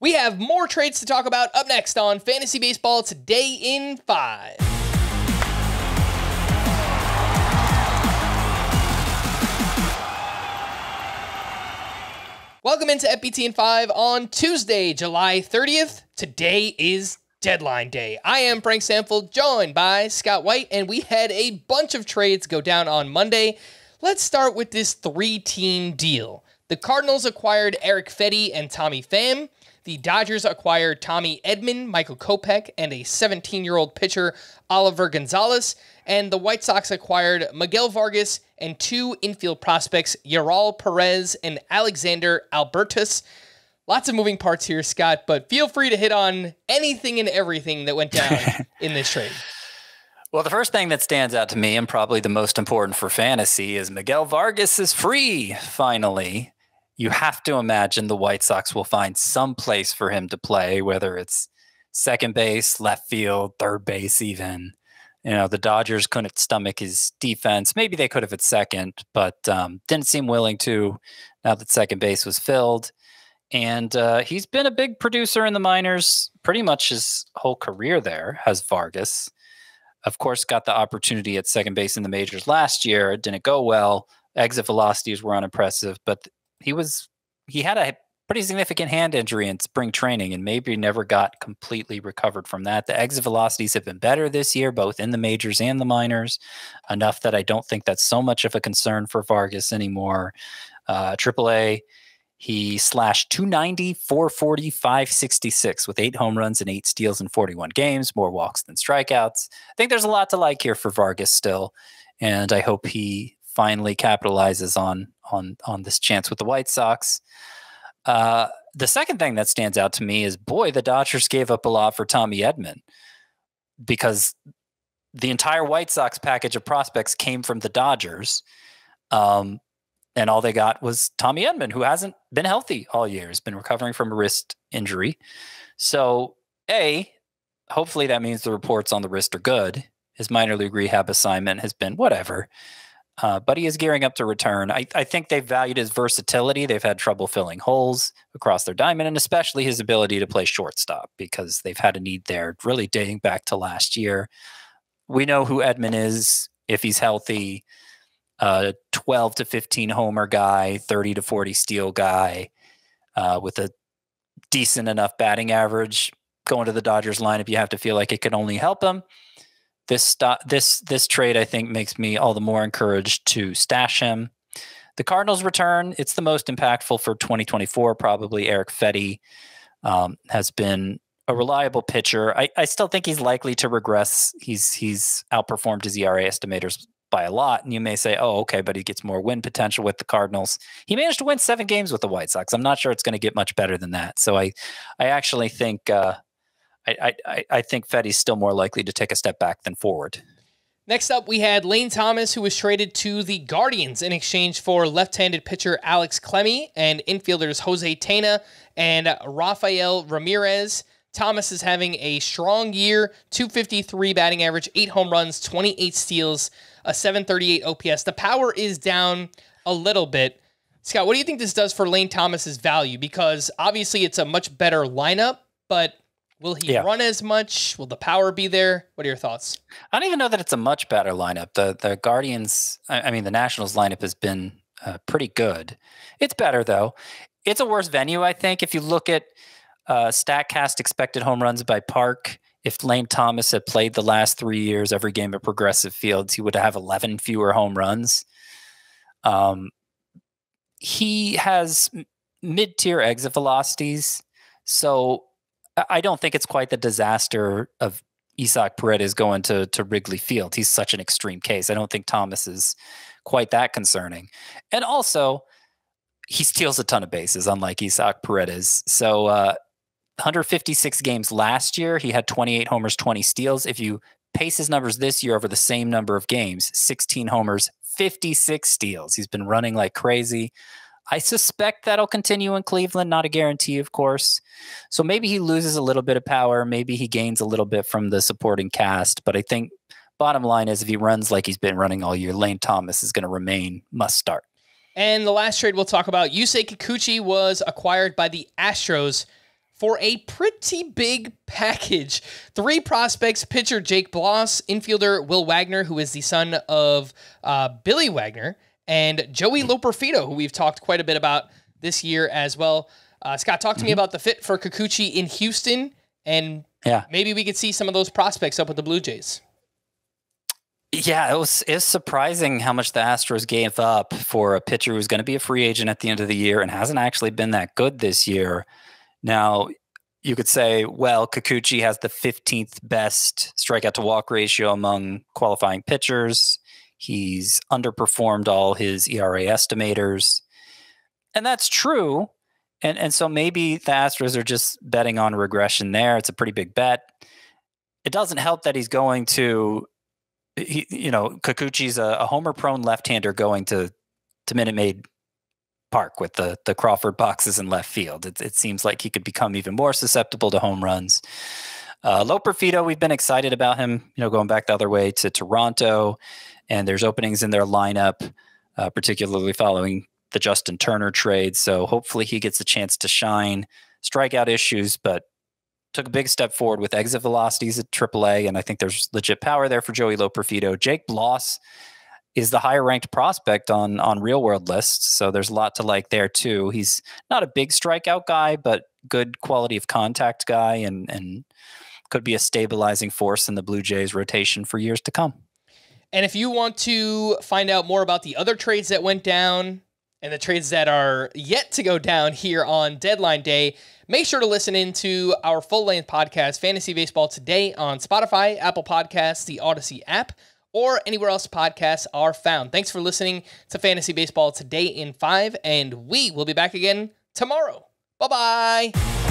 We have more trades to talk about up next on Fantasy Baseball Today in 5. Welcome into FBT in 5 on Tuesday, July 30th. Today is deadline day. I am Frank Stampfl, joined by Scott White, and we had a bunch of trades go down on Monday. Let's start with this 3-team deal. The Cardinals acquired Eric Fedde and Tommy Pham. The Dodgers acquired Tommy Edman, Michael Kopech, and a 17-year-old pitcher, Oliver Gonzalez. And the White Sox acquired Miguel Vargas and 2 infield prospects, Yoral Perez and Alexander Albertus. Lots of moving parts here, Scott, but feel free to hit on anything and everything that went down in this trade. Well, the first thing that stands out to me, and probably the most important for fantasy, is Miguel Vargas is free, finally. You have to imagine the White Sox will find some place for him to play, whether it's second base, left field, third base even. You know, the Dodgers couldn't stomach his defense. Maybe they could have at second, but didn't seem willing to now that second base was filled. And he's been a big producer in the minors pretty much his whole career there, has Vargas. Of course, got the opportunity at second base in the majors last year. It didn't go well. Exit velocities were unimpressive, but he had a pretty significant hand injury in spring training and maybe never got completely recovered from that. The exit velocities have been better this year, both in the majors and the minors, enough that I don't think that's so much of a concern for Vargas anymore. AAA, he slashed 290, 440, 566 with 8 home runs and 8 steals in 41 games, more walks than strikeouts. I think there's a lot to like here for Vargas still, and I hope he finally capitalizes on this chance with the White Sox. The second thing that stands out to me is, boy, the Dodgers gave up a lot for Tommy Edman, because the entire White Sox package of prospects came from the Dodgers. And all they got was Tommy Edman, who hasn't been healthy all year. He's been recovering from a wrist injury. So, hopefully that means the reports on the wrist are good. His minor league rehab assignment has been whatever. But he is gearing up to return. I think they've valued his versatility. They've had trouble filling holes across their diamond, and especially his ability to play shortstop, because they've had a need there really dating back to last year. We know who Edman is if he's healthy. 12 to 15 homer guy, 30 to 40 steal guy, with a decent enough batting average. Going to the Dodgers lineup, you have to feel like it could only help him. This trade, I think, makes me all the more encouraged to stash him. The Cardinals return. It's the most impactful for 2024, probably. Eric Fedde has been a reliable pitcher. I still think he's likely to regress. He's outperformed his ERA estimators by a lot, and you may say, oh, okay, but he gets more win potential with the Cardinals. He managed to win 7 games with the White Sox. I'm not sure it's going to get much better than that. So I actually think I think Fedde's still more likely to take a step back than forward. Next up, we had Lane Thomas, who was traded to the Guardians in exchange for left-handed pitcher Alex Clemmie and infielders Jose Tena and Rafael Ramirez. Thomas is having a strong year, 253 batting average, 8 home runs, 28 steals, a 738 OPS. The power is down a little bit. Scott, what do you think this does for Lane Thomas's value? Because obviously it's a much better lineup, but will he run as much? Will the power be there? What are your thoughts? I don't even know that it's a much better lineup. The Guardians, the Nationals lineup has been pretty good. It's better, though. It's a worse venue, I think. If you look at StatCast expected home runs by park, if Lane Thomas had played the last 3 years, every game at Progressive Fields, he would have 11 fewer home runs. He has mid-tier exit velocities, so I don't think it's quite the disaster of Isaac Paredes going to Wrigley Field. He's such an extreme case. I don't think Thomas is quite that concerning. And also, he steals a ton of bases, unlike Isaac Paredes. So 156 games last year, he had 28 homers, 20 steals. If you pace his numbers this year over the same number of games, 16 homers, 56 steals. He's been running like crazy. I suspect that'll continue in Cleveland. Not a guarantee, of course. So maybe he loses a little bit of power. Maybe he gains a little bit from the supporting cast. But I think bottom line is, if he runs like he's been running all year, Lane Thomas is going to remain must start. And the last trade we'll talk about, Yusei Kikuchi was acquired by the Astros for a pretty big package. 3 prospects, pitcher Jake Bloss, infielder Will Wagner, who is the son of Billy Wagner, and Joey Loperfido, who we've talked quite a bit about this year as well. Scott, talk to me about the fit for Kikuchi in Houston, and maybe we could see some of those prospects up with the Blue Jays. Yeah, it was surprising how much the Astros gave up for a pitcher who's going to be a free agent at the end of the year and hasn't actually been that good this year. Now, you could say, well, Kikuchi has the 15th best strikeout to walk ratio among qualifying pitchers. He's underperformed all his ERA estimators. And that's true. And so maybe the Astros are just betting on regression there. It's a pretty big bet. It doesn't help that he's going to, Kikuchi's a homer-prone left-hander going to Minute Maid Park with the Crawford boxes in left field. It seems like he could become even more susceptible to home runs. Loperfido, we've been excited about him, going back the other way to Toronto, and there's openings in their lineup, particularly following the Justin Turner trade. So hopefully he gets a chance to shine. Strikeout issues, but took a big step forward with exit velocities at AAA, and I think there's legit power there for Joey Loperfido. Jake Bloss is the higher ranked prospect on real world lists, so there's a lot to like there too. He's not a big strikeout guy, but good quality of contact guy, and could be a stabilizing force in the Blue Jays rotation for years to come. And if you want to find out more about the other trades that went down and the trades that are yet to go down here on Deadline Day, make sure to listen into our full-length podcast, Fantasy Baseball Today, on Spotify, Apple Podcasts, the Odyssey app, or anywhere else podcasts are found. Thanks for listening to Fantasy Baseball Today in 5, and we will be back again tomorrow. Bye-bye.